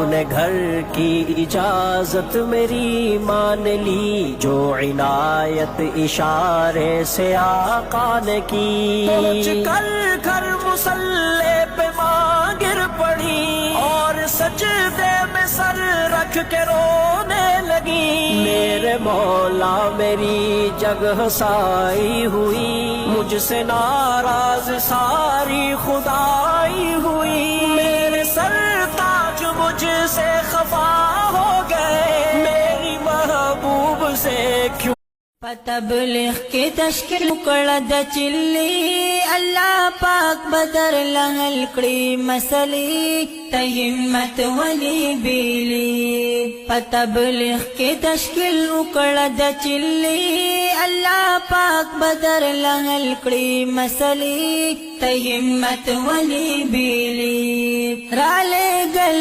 उन्होंने घर की इजाजत मेरी मान ली, जो इनायत इशारे से आका ने की। पहुंच कर घर मुसल्ले पे मां गिर पड़ी और सजदे में सर रख के रोने लगी। मेरे मौला मेरी जगह साई हुई, मुझसे नाराज सारी खुदाई हुई। मेरे सरताज मुझसे खफा हो गए, मेरी महबूब से क्यों। तबलीग की तश्कील कळद चिल्ली, अल्लाह पाक बदर लंगल कड़ी मसली, तहिम्मत वली बीली। तबलीग की तश्कील कळद चिल्ली, अल्लाह पाक बदर लंगल कड़ी मसली, तहिम्मत वली बीली। राले गल